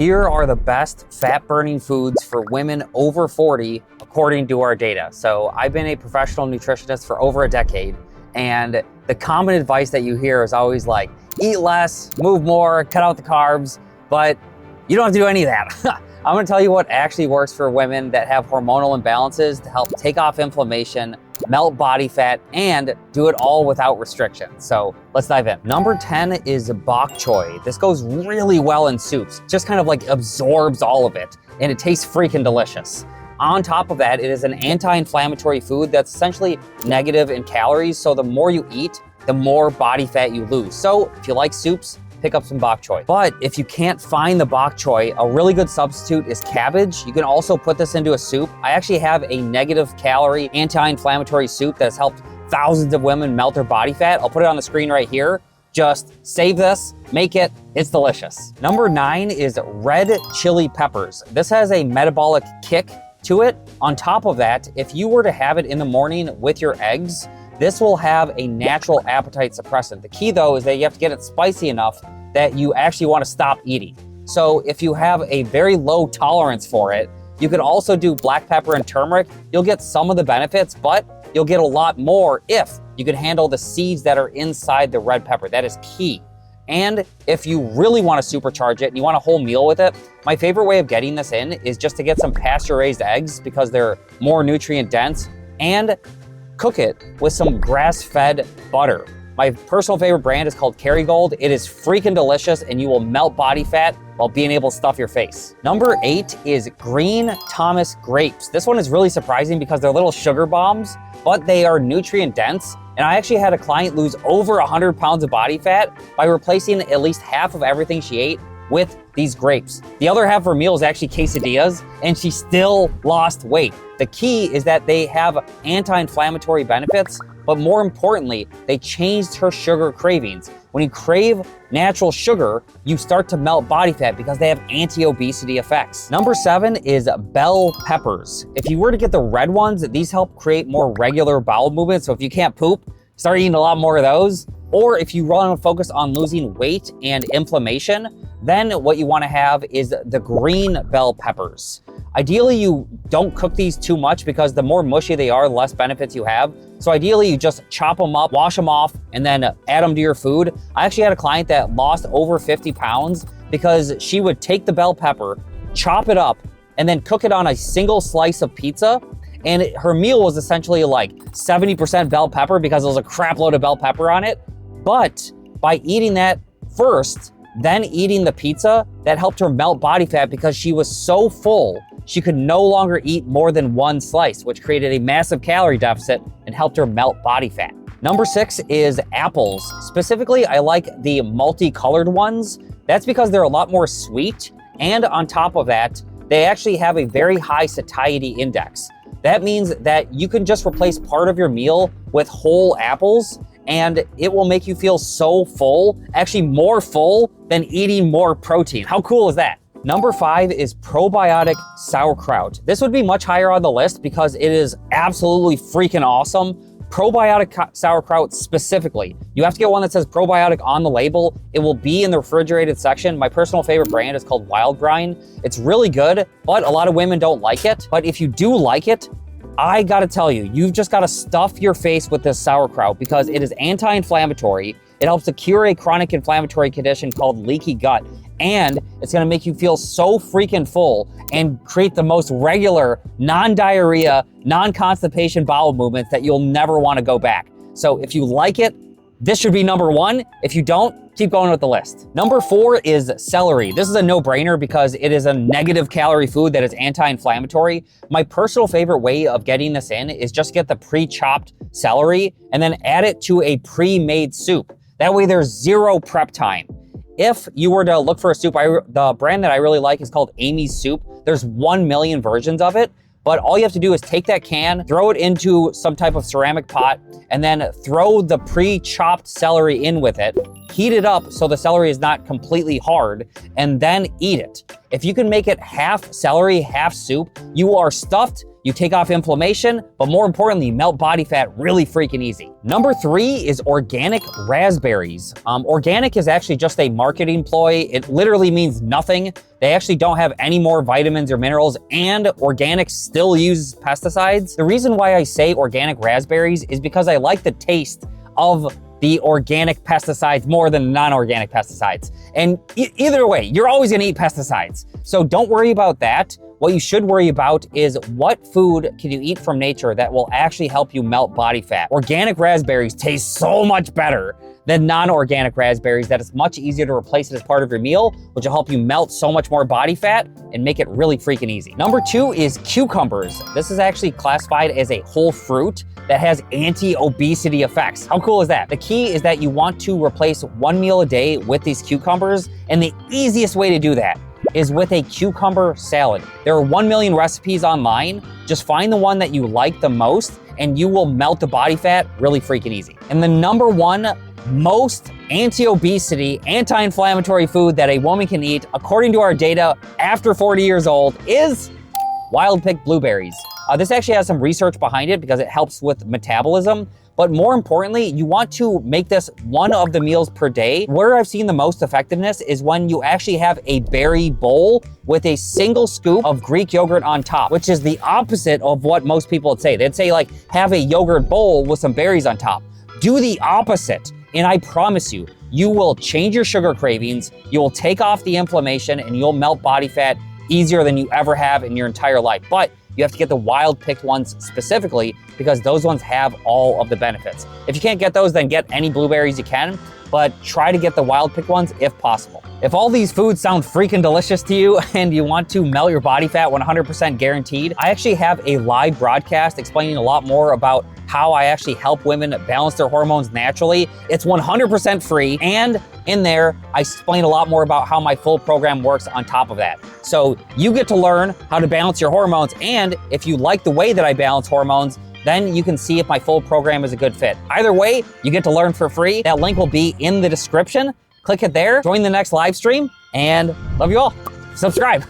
Here are the best fat-burning foods for women over 40, according to our data. So I've been a professional nutritionist for over a decade, and the common advice that you hear is always like, eat less, move more, cut out the carbs, but you don't have to do any of that. I'm gonna tell you what actually works for women that have hormonal imbalances to help take off inflammation, melt body fat, and do it all without restrictions. So let's dive in. Number 10 is Bok Choy. This goes really well in soups, just kind of like absorbs all of it, and it tastes freaking delicious. On top of that, it is an anti-inflammatory food that's essentially negative in calories, so the more you eat, the more body fat you lose. So if you like soups, pick up some bok choy. But if you can't find the bok choy, a really good substitute is cabbage. You can also put this into a soup. I actually have a negative calorie anti-inflammatory soup that has helped thousands of women melt their body fat. I'll put it on the screen right here. Just save this, make it, it's delicious. Number 9 is red chili peppers. This has a metabolic kick to it. On top of that, if you were to have it in the morning with your eggs, this will have a natural appetite suppressant. The key though is that you have to get it spicy enough that you actually want to stop eating. So if you have a very low tolerance for it, you can also do black pepper and turmeric. You'll get some of the benefits, but you'll get a lot more if you can handle the seeds that are inside the red pepper. That is key. And if you really want to supercharge it and you want a whole meal with it, my favorite way of getting this in is just to get some pasture-raised eggs because they're more nutrient dense, and cook it with some grass-fed butter. My personal favorite brand is called Kerrygold. It is freaking delicious and you will melt body fat while being able to stuff your face. Number 8 is green Thomas grapes. This one is really surprising because they're little sugar bombs, but they are nutrient dense. And I actually had a client lose over 100 pounds of body fat by replacing at least half of everything she ate with these grapes. The other half of her meal is actually quesadillas, and she still lost weight. The key is that they have anti-inflammatory benefits, but more importantly, they changed her sugar cravings. When you crave natural sugar, you start to melt body fat because they have anti-obesity effects. Number 7 is bell peppers. If you were to get the red ones, these help create more regular bowel movements. So if you can't poop, start eating a lot more of those. Or if you want to focus on losing weight and inflammation, then what you want to have is the green bell peppers. Ideally, you don't cook these too much because the more mushy they are, the less benefits you have. So ideally, you just chop them up, wash them off, and then add them to your food. I actually had a client that lost over 50 pounds because she would take the bell pepper, chop it up, and then cook it on a single slice of pizza. And her meal was essentially like 70% bell pepper because there was a crap load of bell pepper on it. But by eating that first, then eating the pizza, that helped her melt body fat because she was so full, she could no longer eat more than one slice, which created a massive calorie deficit and helped her melt body fat. Number 6 is apples. Specifically, I like the multicolored ones. That's because they're a lot more sweet. And on top of that, they actually have a very high satiety index. That means that you can just replace part of your meal with whole apples, and it will make you feel so full, actually more full than eating more protein. How cool is that? Number 5 is probiotic sauerkraut. This would be much higher on the list because it is absolutely freaking awesome. Probiotic sauerkraut specifically. You have to get one that says probiotic on the label. It will be in the refrigerated section. My personal favorite brand is called Wild Grind. It's really good, but a lot of women don't like it. But if you do like it, I gotta tell you, you've just gotta stuff your face with this sauerkraut because it is anti-inflammatory. It helps to cure a chronic inflammatory condition called leaky gut. And it's gonna make you feel so freaking full and create the most regular, non-diarrhea, non-constipation bowel movements that you'll never wanna go back. So if you like it, this should be number 1. If you don't, keep going with the list. Number 4 is celery. This is a no-brainer because it is a negative calorie food that is anti-inflammatory. My personal favorite way of getting this in is just get the pre-chopped celery and then add it to a pre-made soup. That way there's zero prep time. If you were to look for a soup, the brand that I really like is called Amy's Soup. There's 1 million versions of it, but all you have to do is take that can, throw it into some type of ceramic pot, and then throw the pre-chopped celery in with it, heat it up so the celery is not completely hard, and then eat it. If you can make it half celery, half soup, you are stuffed, you take off inflammation, but more importantly, you melt body fat really freaking easy. Number 3 is organic raspberries. Organic is actually just a marketing ploy. It literally means nothing. They actually don't have any more vitamins or minerals, and organic still uses pesticides. The reason why I say organic raspberries is because I like the taste of the organic pesticides more than non-organic pesticides. And either way, you're always gonna eat pesticides. So don't worry about that. What you should worry about is what food can you eat from nature that will actually help you melt body fat. Organic raspberries taste so much better than non-organic raspberries that it's much easier to replace it as part of your meal, which will help you melt so much more body fat and make it really freaking easy. Number 2 is cucumbers. This is actually classified as a whole fruit that has anti-obesity effects. How cool is that? The key is that you want to replace one meal a day with these cucumbers, and the easiest way to do that is with a cucumber salad. There are 1 million recipes online. Just find the one that you like the most, and you will melt the body fat really freaking easy. And the number 1 most anti-obesity, anti-inflammatory food that a woman can eat, according to our data, after 40 years old, is wild-picked blueberries. This actually has some research behind it because it helps with metabolism. But more importantly, you want to make this one of the meals per day. Where I've seen the most effectiveness is when you actually have a berry bowl with a single scoop of Greek yogurt on top, which is the opposite of what most people would say. They'd say like, have a yogurt bowl with some berries on top. Do the opposite. And I promise you, you will change your sugar cravings, you will take off the inflammation, and you'll melt body fat easier than you ever have in your entire life. But you have to get the wild-picked ones specifically because those ones have all of the benefits. If you can't get those, then get any blueberries you can, but try to get the wild-picked ones if possible. If all these foods sound freaking delicious to you and you want to melt your body fat 100% guaranteed, I actually have a live broadcast explaining a lot more about how I actually help women balance their hormones naturally. It's 100% free, and in there, I explain a lot more about how my full program works on top of that. So you get to learn how to balance your hormones, and if you like the way that I balance hormones, then you can see if my full program is a good fit. Either way, you get to learn for free. That link will be in the description. Click it there, join the next live stream, and love you all. Subscribe.